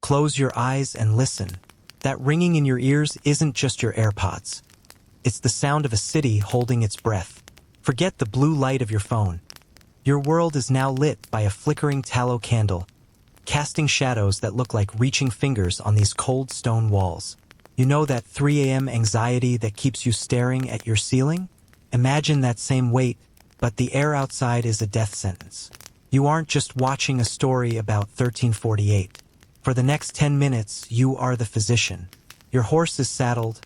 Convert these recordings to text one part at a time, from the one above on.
Close your eyes and listen. That ringing in your ears isn't just your AirPods. It's the sound of a city holding its breath. Forget the blue light of your phone. Your world is now lit by a flickering tallow candle, casting shadows that look like reaching fingers on these cold stone walls. You know that 3 a.m. anxiety that keeps you staring at your ceiling? Imagine that same weight, but the air outside is a death sentence. You aren't just watching a story about 1348. For the next 10 minutes, you are the physician. Your horse is saddled,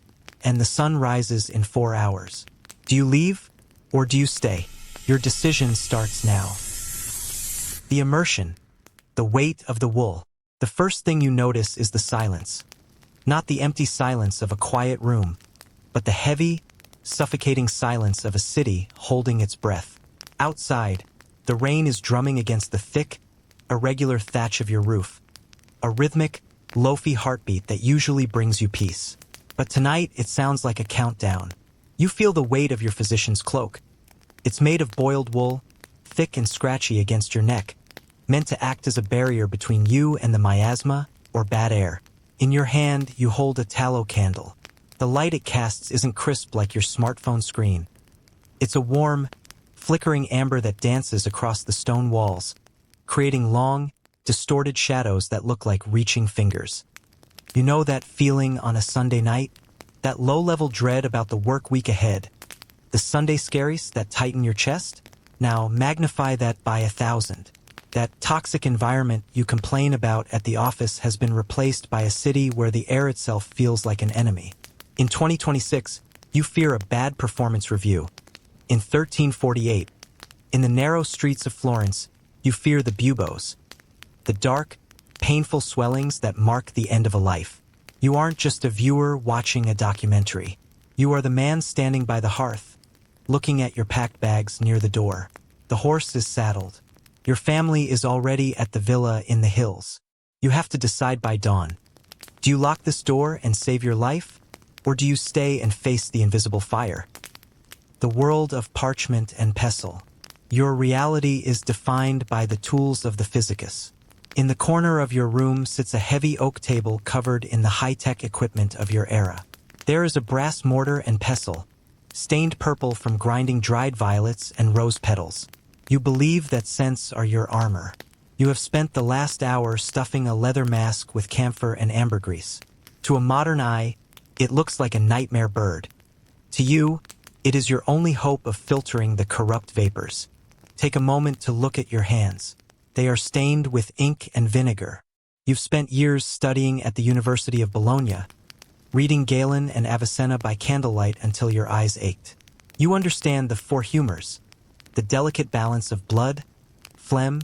and the sun rises in 4 hours. Do you leave, or do you stay? Your decision starts now. The immersion, the weight of the wool. The first thing you notice is the silence. Not the empty silence of a quiet room, but the heavy, suffocating silence of a city holding its breath. Outside, the rain is drumming against the thick, irregular thatch of your roof. A rhythmic, Lofi heartbeat that usually brings you peace. But tonight, it sounds like a countdown. You feel the weight of your physician's cloak. It's made of boiled wool, thick and scratchy against your neck, meant to act as a barrier between you and the miasma or bad air. In your hand, you hold a tallow candle. The light it casts isn't crisp like your smartphone screen. It's a warm, flickering amber that dances across the stone walls, creating long, distorted shadows that look like reaching fingers. You know that feeling on a Sunday night? That low-level dread about the work week ahead? The Sunday scaries that tighten your chest? Now magnify that by 1,000. That toxic environment you complain about at the office has been replaced by a city where the air itself feels like an enemy. In 2026, you fear a bad performance review. In 1348, in the narrow streets of Florence, you fear the buboes, the dark, painful swellings that mark the end of a life. You aren't just a viewer watching a documentary. You are the man standing by the hearth, looking at your packed bags near the door. The horse is saddled. Your family is already at the villa in the hills. You have to decide by dawn. Do you lock this door and save your life, or do you stay and face the invisible fire? The world of parchment and pestle. Your reality is defined by the tools of the Physicus. In the corner of your room sits a heavy oak table covered in the high-tech equipment of your era. There is a brass mortar and pestle, stained purple from grinding dried violets and rose petals. You believe that scents are your armor. You have spent the last hour stuffing a leather mask with camphor and ambergris. To a modern eye, it looks like a nightmare bird. To you, it is your only hope of filtering the corrupt vapors. Take a moment to look at your hands. They are stained with ink and vinegar. You've spent years studying at the University of Bologna, reading Galen and Avicenna by candlelight until your eyes ached. You understand the four humors, the delicate balance of blood, phlegm,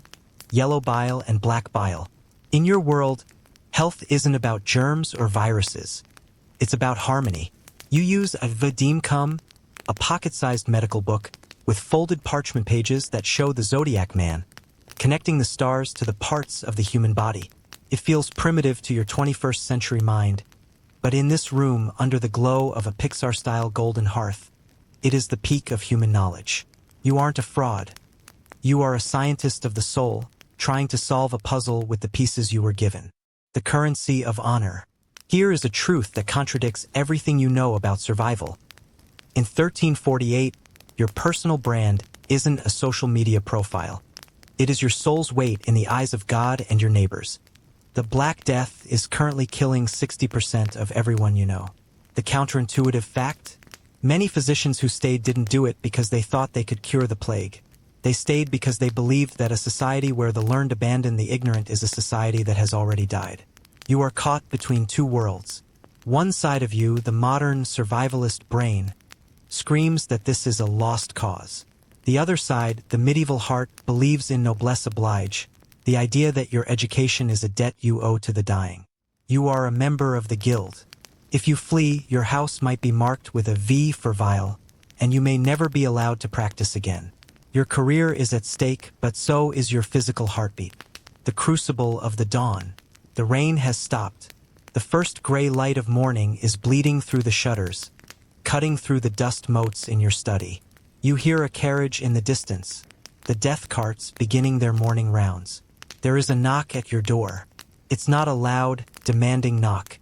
yellow bile, and black bile. In your world, health isn't about germs or viruses. It's about harmony. You use a vademecum, a pocket-sized medical book, with folded parchment pages that show the zodiac man, connecting the stars to the parts of the human body. It feels primitive to your 21st century mind, but in this room, under the glow of a Pixar-style golden hearth, it is the peak of human knowledge. You aren't a fraud. You are a scientist of the soul, trying to solve a puzzle with the pieces you were given. The currency of honor. Here is a truth that contradicts everything you know about survival. In 1348, your personal brand isn't a social media profile. It is your soul's weight in the eyes of God and your neighbors. The Black Death is currently killing 60% of everyone you know. The counterintuitive fact? Many physicians who stayed didn't do it because they thought they could cure the plague. They stayed because they believed that a society where the learned abandon the ignorant is a society that has already died. You are caught between two worlds. One side of you, the modern survivalist brain, screams that this is a lost cause. The other side, the medieval heart, believes in Noblesse Oblige, the idea that your education is a debt you owe to the dying. You are a member of the guild. If you flee, your house might be marked with a V for vile, and you may never be allowed to practice again. Your career is at stake, but so is your physical heartbeat. The crucible of the dawn. The rain has stopped. The first gray light of morning is bleeding through the shutters, cutting through the dust motes in your study. You hear a carriage in the distance, the death carts beginning their morning rounds. There is a knock at your door. It's not a loud, demanding knock.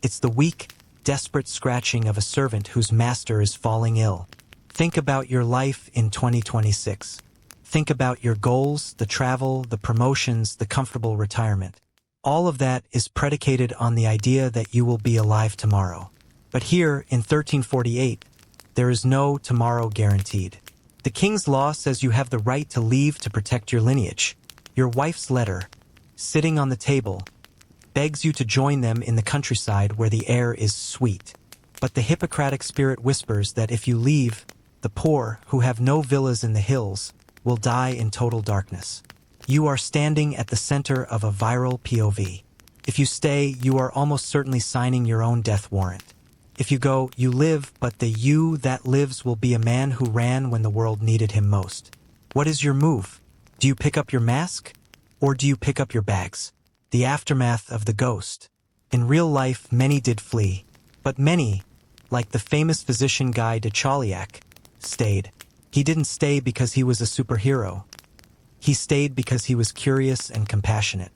It's the weak, desperate scratching of a servant whose master is falling ill. Think about your life in 2026. Think about your goals, the travel, the promotions, the comfortable retirement. All of that is predicated on the idea that you will be alive tomorrow. But here, in 1348, there is no tomorrow guaranteed. The king's law says you have the right to leave to protect your lineage. Your wife's letter, sitting on the table, begs you to join them in the countryside where the air is sweet. But the Hippocratic spirit whispers that if you leave, the poor, who have no villas in the hills, will die in total darkness. You are standing at the center of a viral POV. If you stay, you are almost certainly signing your own death warrant. If you go, you live, but the you that lives will be a man who ran when the world needed him most. What is your move? Do you pick up your mask? Or do you pick up your bags? The aftermath of the ghost. In real life, many did flee, but many, like the famous physician Guy de Chauliac, stayed. He didn't stay because he was a superhero. He stayed because he was curious and compassionate.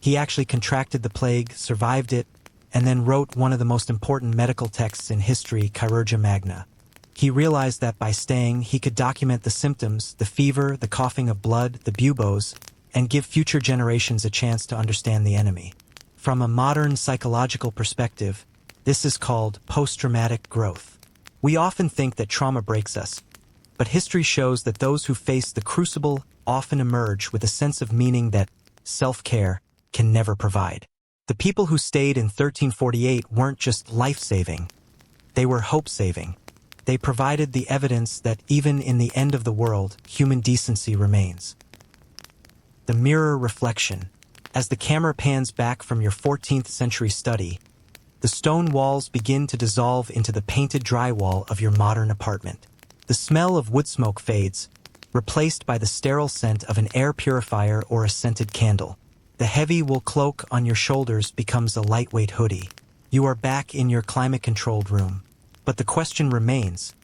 He actually contracted the plague, survived it, and then wrote one of the most important medical texts in history, Chirurgia Magna. He realized that by staying, he could document the symptoms, the fever, the coughing of blood, the buboes, and give future generations a chance to understand the enemy. From a modern psychological perspective, this is called post-traumatic growth. We often think that trauma breaks us, but history shows that those who face the crucible often emerge with a sense of meaning that self-care can never provide. The people who stayed in 1348 weren't just life-saving, they were hope-saving. They provided the evidence that even in the end of the world, human decency remains. The mirror reflection. As the camera pans back from your 14th century study, the stone walls begin to dissolve into the painted drywall of your modern apartment. The smell of wood smoke fades, replaced by the sterile scent of an air purifier or a scented candle. The heavy wool cloak on your shoulders becomes a lightweight hoodie. You are back in your climate-controlled room. But the question remains,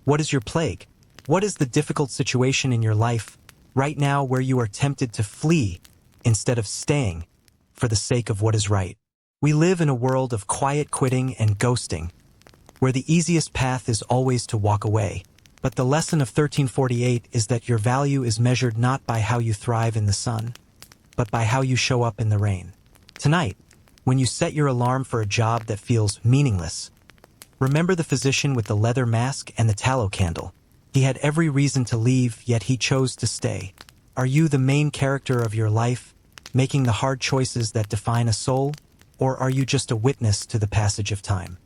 what is your plague? What is the difficult situation in your life right now where you are tempted to flee instead of staying for the sake of what is right? We live in a world of quiet quitting and ghosting, where the easiest path is always to walk away. But the lesson of 1348 is that your value is measured not by how you thrive in the sun, but by how you show up in the rain. Tonight, when you set your alarm for a job that feels meaningless, remember the physician with the leather mask and the tallow candle. He had every reason to leave, yet he chose to stay. Are you the main character of your life, making the hard choices that define a soul, or are you just a witness to the passage of time?